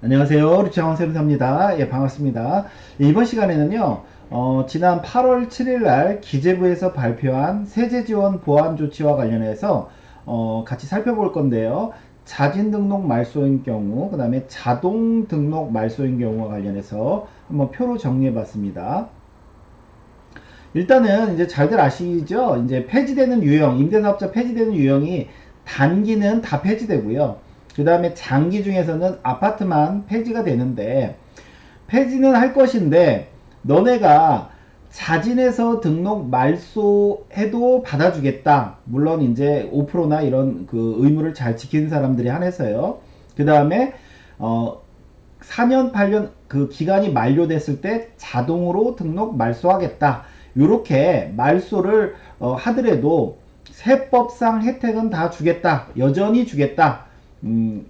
안녕하세요. 루치왕 쌤사입니다. 예, 반갑습니다. 예, 이번 시간에는요, 지난 8월 7일 날 기재부에서 발표한 세제 지원 보완 조치와 관련해서 같이 살펴볼 건데요. 자진 등록 말소인 경우, 그 다음에 자동 등록 말소인 경우와 관련해서 한번 표로 정리해 봤습니다. 일단은 이제 잘들 아시죠? 이제 폐지되는 유형, 임대사업자 폐지되는 유형이 단기는 다 폐지되고요. 그 다음에 장기 중에서는 아파트만 폐지가 되는데, 폐지는 할 것인데 너네가 자진해서 등록 말소해도 받아주겠다. 물론 이제 5%나 이런 그 의무를 잘 지키는 사람들이 한해서요. 그 다음에 4년 8년 그 기간이 만료됐을 때 자동으로 등록 말소하겠다. 이렇게 말소를 하더라도 세법상 혜택은 다 주겠다. 여전히 주겠다.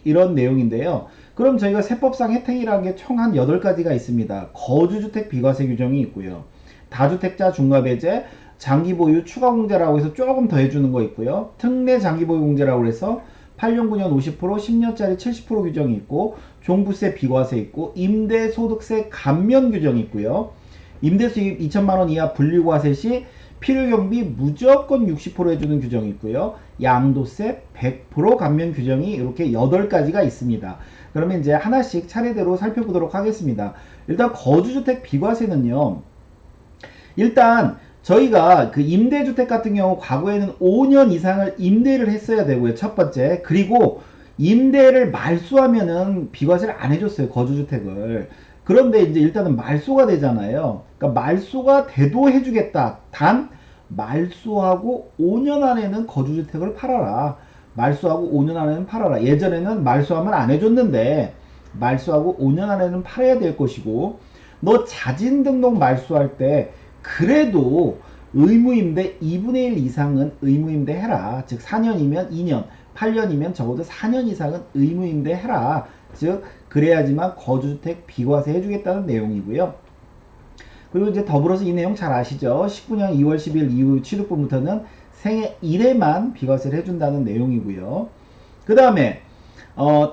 이런 내용인데요. 그럼 저희가 세법상 혜택이라는 게 총 한 8가지가 있습니다. 거주주택 비과세 규정이 있고요. 다주택자 중과배제, 장기보유 추가공제라고 해서 조금 더 해주는 거 있고요. 특례 장기보유 공제라고 해서 8년 9년 50%, 10년짜리 70% 규정이 있고, 종부세 비과세 있고, 임대소득세 감면 규정이 있고요. 임대수입 2천만원 이하 분리과세 시 필요경비 무조건 60% 해주는 규정이 있고요. 양도세 100% 감면 규정이 이렇게 8가지가 있습니다. 그러면 이제 하나씩 차례대로 살펴보도록 하겠습니다. 일단 거주주택 비과세는요. 일단 저희가 그 임대주택 같은 경우 과거에는 5년 이상을 임대를 했어야 되고요. 첫 번째. 그리고 임대를 말소하면은 비과세를 안 해줬어요. 거주주택을. 그런데 이제 일단은 말소가 되잖아요. 그러니까 말소가 돼도 해주겠다. 단 말소하고 5년 안에는 거주주택을 팔아라. 말소하고 5년 안에는 팔아라. 예전에는 말소하면 안 해줬는데 말소하고 5년 안에는 팔아야 될 것이고, 너 자진 등록 말소할 때 그래도 의무임대 2분의 1 이상은 의무임대 해라. 즉 4년이면 2년, 8년이면 적어도 4년 이상은 의무임대 해라. 즉 그래야지만 거주주택 비과세 해주겠다는 내용이고요. 그리고 이제 더불어서 이 내용 잘 아시죠? 19년 2월 10일 이후 취득분부터는 생애 1회만 비과세를 해준다는 내용이고요. 그 다음에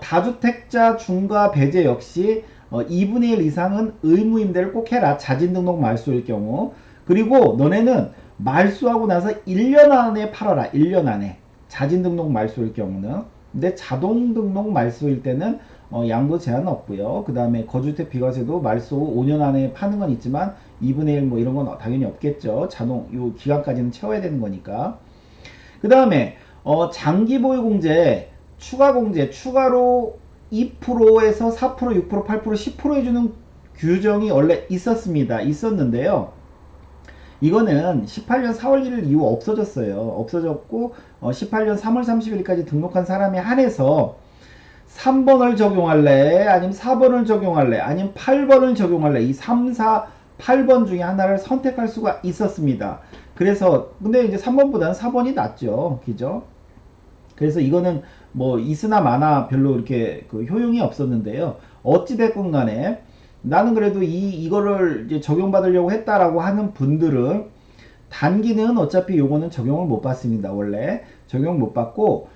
다주택자 중과 배제 역시 2분의 1 이상은 의무임대를 꼭 해라. 자진등록 말소일 경우. 그리고 너네는 말소하고 나서 1년 안에 팔아라. 1년 안에. 자진등록 말소일 경우는. 근데 자동등록 말소일 때는 양도 제한은 없고요. 그 다음에 거주주택 비과세도 말소 5년 안에 파는 건 있지만 2분의 1 뭐 이런 건 당연히 없겠죠. 자동 요 기간까지는 채워야 되는 거니까. 그 다음에 장기보유공제 추가공제 추가로 2%에서 4%, 6%, 8%, 10% 해주는 규정이 원래 있었는데요. 이거는 18년 4월 1일 이후 없어졌어요. 없어졌고 18년 3월 30일까지 등록한 사람에 한해서 3번을 적용할래? 아니면 4번을 적용할래? 아니면 8번을 적용할래? 이 3, 4, 8번 중에 하나를 선택할 수가 있었습니다. 그래서 근데 이제 3번보다는 4번이 낫죠. 그죠? 그래서 이거는 뭐 있으나 마나 별로 이렇게 그 효용이 없었는데요. 어찌됐건 간에 나는 그래도 이거를 이제 적용받으려고 했다라고 하는 분들은 단기는 어차피 요거는 적용을 못 받습니다. 원래 적용 못 받고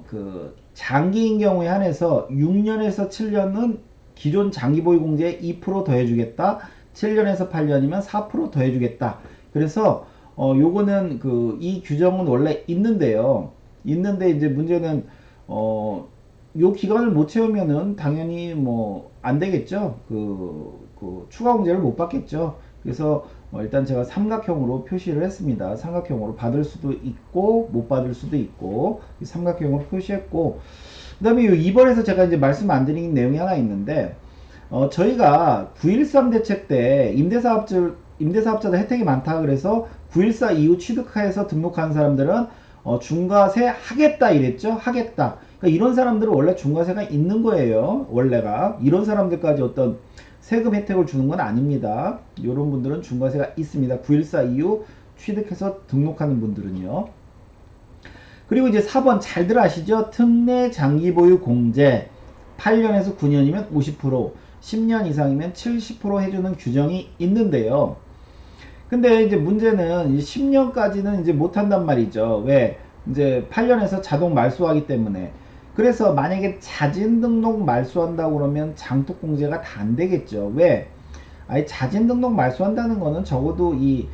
그 장기인 경우에 한해서 6년에서 7년은 기존 장기보유공제에 2% 더해주겠다. 7년에서 8년이면 4% 더해주겠다. 그래서 요거는 그 이 규정은 원래 있는데요. 있는데 이제 문제는 요 기간을 못 채우면은 당연히 뭐 안 되겠죠. 그 추가 공제를 못 받겠죠. 그래서 일단 제가 삼각형으로 표시를 했습니다. 삼각형으로 받을 수도 있고 못 받을 수도 있고 삼각형으로 표시했고, 그 다음에 2번에서 제가 이제 말씀 안 드린 내용이 하나 있는데 저희가 9.13 대책 때 임대사업자들 혜택이 많다 그래서 9.14 이후 취득해서 등록한 사람들은 중과세 하겠다 이랬죠. 하겠다. 그러니까 이런 사람들은 원래 중과세가 있는 거예요. 원래가. 이런 사람들까지 어떤 세금 혜택을 주는 건 아닙니다. 이런 분들은 중과세가 있습니다. 9.14 이후 취득해서 등록하는 분들은요. 그리고 이제 4번 잘들 아시죠? 특례 장기보유 공제 8년에서 9년이면 50%, 10년 이상이면 70% 해주는 규정이 있는데요. 근데 이제 문제는 10년까지는 이제 못한단 말이죠. 왜? 이제 8년에서 자동 말소하기 때문에. 그래서 만약에 자진 등록 말소한다고 그러면 장독공제가 다 안 되겠죠. 왜? 아니 자진 등록 말소한다는 거는 적어도 이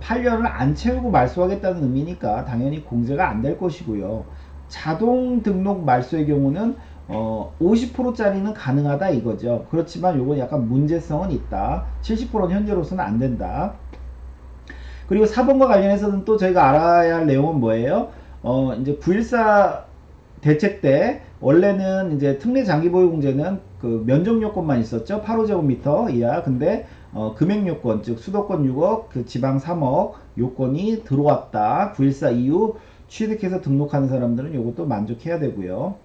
8년을 안 채우고 말소하겠다는 의미니까 당연히 공제가 안 될 것이고요. 자동 등록 말소의 경우는 50%짜리는 가능하다 이거죠. 그렇지만 요건 약간 문제성은 있다. 70%는 현재로서는 안 된다. 그리고 4번과 관련해서는 또 저희가 알아야 할 내용은 뭐예요? 이제 9.14 대책 때 원래는 이제 특례 장기 보유 공제는 그 면적 요건만 있었죠. 8호제곱미터 이하. 근데 금액 요건, 즉 수도권 6억, 그 지방 3억 요건이 들어왔다. 9.14 이후 취득해서 등록하는 사람들은 요것도 만족해야 되고요.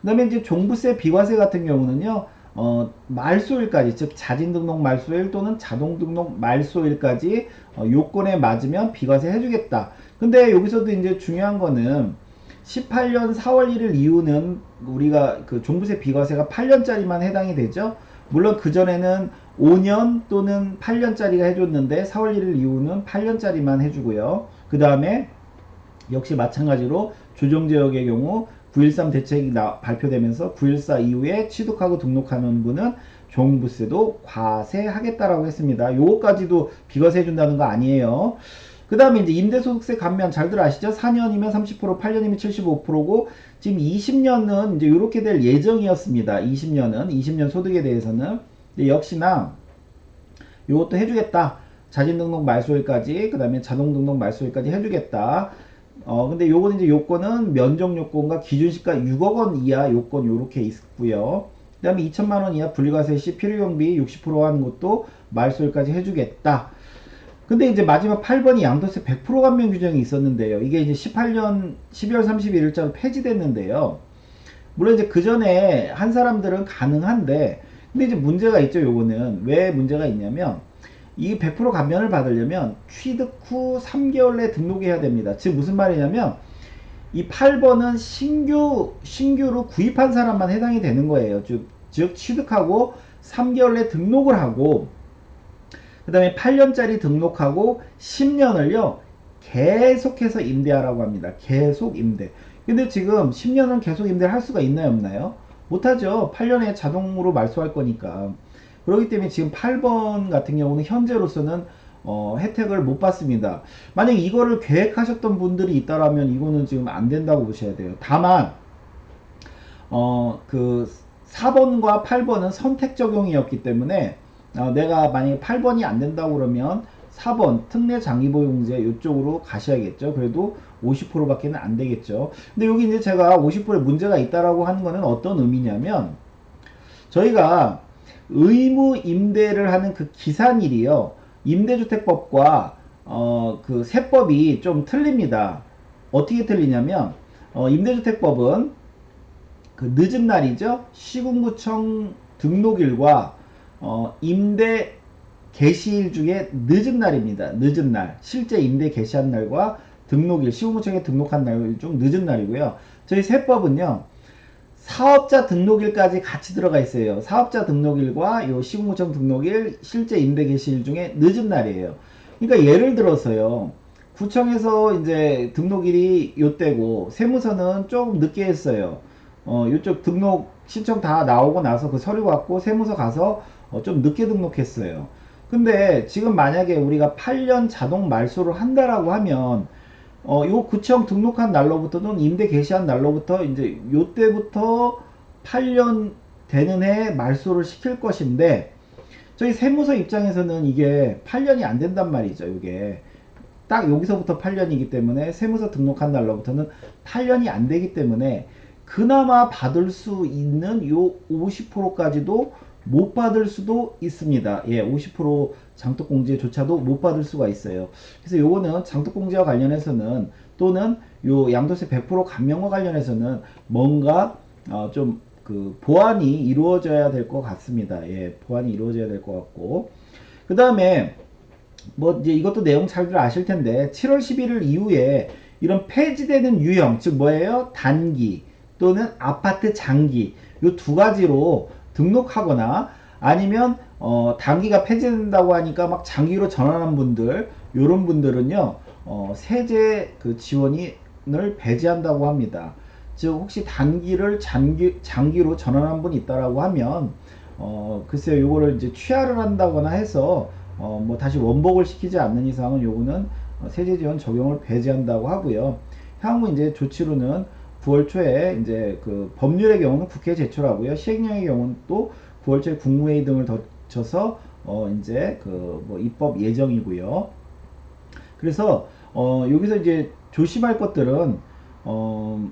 그 다음에 이제 종부세 비과세 같은 경우는요, 말소일까지, 즉 자진등록 말소일 또는 자동등록 말소일까지 요건에 맞으면 비과세 해주겠다. 근데 여기서도 이제 중요한 거는 18년 4월 1일 이후는 우리가 그 종부세 비과세가 8년짜리만 해당이 되죠. 물론 그전에는 5년 또는 8년짜리가 해줬는데 4월 1일 이후는 8년짜리만 해주고요. 그 다음에 역시 마찬가지로 조정지역의 경우 9.13 대책이 발표되면서 9.14 이후에 취득하고 등록하는 분은 종부세도 과세하겠다라고 했습니다. 요거까지도 비과세 해준다는 거 아니에요. 그 다음에 이제 임대소득세 감면 잘들 아시죠? 4년이면 30%, 8년이면 75%고 지금 20년은 이제 이렇게 될 예정이었습니다. 20년 소득에 대해서는 역시나 요것도 해주겠다. 자진등록 말소일까지, 그 다음에 자동등록 말소일까지 해주겠다. 근데 요거는 이제 요건은 면적 요건과 기준시가 6억 원 이하 요건 요렇게 있고요. 그 다음에 2천만 원 이하 분리과세 시 필요경비 60% 하는 것도 말소일까지 해주겠다. 근데 이제 마지막 8번이 양도세 100% 감면 규정이 있었는데요. 이게 이제 18년 12월 31일자로 폐지됐는데요. 물론 이제 그 전에 한 사람들은 가능한데, 근데 이제 문제가 있죠. 요거는 왜 문제가 있냐면 이 100% 감면을 받으려면 취득 후 3개월 내에 등록해야 됩니다. 즉 무슨 말이냐면 이 8번은 신규로 구입한 사람만 해당이 되는 거예요. 즉 취득하고 3개월 내에 등록을 하고 그 다음에 8년짜리 등록하고 10년을요 계속해서 임대하라고 합니다. 계속 임대. 근데 지금 10년은 계속 임대를 할 수가 있나요 없나요? 못하죠. 8년에 자동으로 말소할 거니까. 그렇기 때문에 지금 8번 같은 경우는 현재로서는 혜택을 못 받습니다. 만약 이거를 계획하셨던 분들이 있다라면 이거는 지금 안 된다고 보셔야 돼요. 다만 그 4번과 8번은 선택 적용이었기 때문에 내가 만약에 8번이 안 된다고 그러면 4번 특례 장기보유공제 이쪽으로 가셔야겠죠. 그래도 50%밖에 안 되겠죠. 근데 여기 이제 제가 50%에 문제가 있다라고 하는 거는 어떤 의미냐면 저희가 의무 임대를 하는 그 기산일이요. 임대주택법과 그 세법이 좀 틀립니다. 어떻게 틀리냐면 임대주택법은 그 늦은 날이죠. 시군구청 등록일과 임대 개시일 중에 늦은 날입니다. 늦은 날. 실제 임대 개시한 날과 등록일, 시군구청에 등록한 날 중 늦은 날이고요. 저희 세법은요. 사업자 등록일까지 같이 들어가 있어요. 사업자 등록일과 요 시군구청 등록일, 실제 임대 개시일 중에 늦은 날이에요. 그러니까 예를 들어서요. 구청에서 이제 등록일이 요때고 세무서는 조금 늦게 했어요. 요쪽 등록 신청 다 나오고 나서 그 서류 갖고 세무서 가서 좀 늦게 등록했어요. 근데 지금 만약에 우리가 8년 자동 말소를 한다라고 하면 요 구청 등록한 날로부터는 임대 개시한 날로부터 이제 요때부터 8년 되는 해 말소를 시킬 것인데 저희 세무서 입장에서는 이게 8년이 안 된단 말이죠. 이게 딱 여기서부터 8년이기 때문에 세무서 등록한 날로부터는 8년이 안 되기 때문에 그나마 받을 수 있는 요 50%까지도 못 받을 수도 있습니다. 예, 50% 장독공제조차도 못 받을 수가 있어요. 그래서 요거는 장독공제와 관련해서는 또는 요 양도세 100% 감면과 관련해서는 뭔가 좀 그 보완이 이루어져야 될 것 같습니다. 예, 보완이 이루어져야 될 것 같고 그 다음에 뭐 이제 이것도 내용 잘들 아실 텐데 7월 11일 이후에 이런 폐지되는 유형 즉 뭐예요? 단기 또는 아파트 장기 요 두 가지로 등록하거나 아니면 단기가 폐지된다고 하니까 막 장기로 전환한 분들 요런 분들은요 세제 그 지원을 배제한다고 합니다. 즉 혹시 단기를 장기로 전환한 분이 있다라고 하면 글쎄요, 요거를 이제 취하를 한다거나 해서 뭐 다시 원복을 시키지 않는 이상은 요거는 세제 지원 적용을 배제한다고 하고요. 향후 이제 조치로는 9월 초에 이제 그 법률의 경우는 국회에 제출하고요. 시행령의 경우는 또 9월 초에 국무회의 등을 거쳐서 이제 그 뭐 입법 예정이고요. 그래서 여기서 이제 조심할 것들은 어,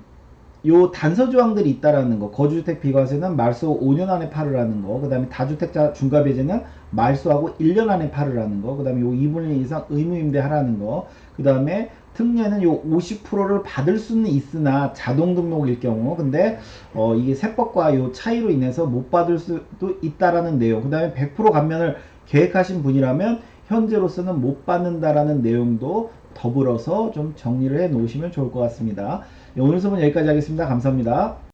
요 단서 조항들이 있다라는 거. 거주주택 비과세는 말소 5년 안에 팔으라는 거. 그 다음에 다주택자 중과배제는 말소하고 1년 안에 팔으라는 거. 그 다음에 요 2분의 1 이상 의무임대 하라는 거. 그 다음에 특례는 요 50%를 받을 수는 있으나 자동 등록일 경우. 근데 이게 세법과 요 차이로 인해서 못 받을 수도 있다라는 내용. 그 다음에 100% 감면을 계획하신 분이라면 현재로서는 못 받는다라는 내용도 더불어서 좀 정리를 해 놓으시면 좋을 것 같습니다. 오늘 수업은 여기까지 하겠습니다. 감사합니다.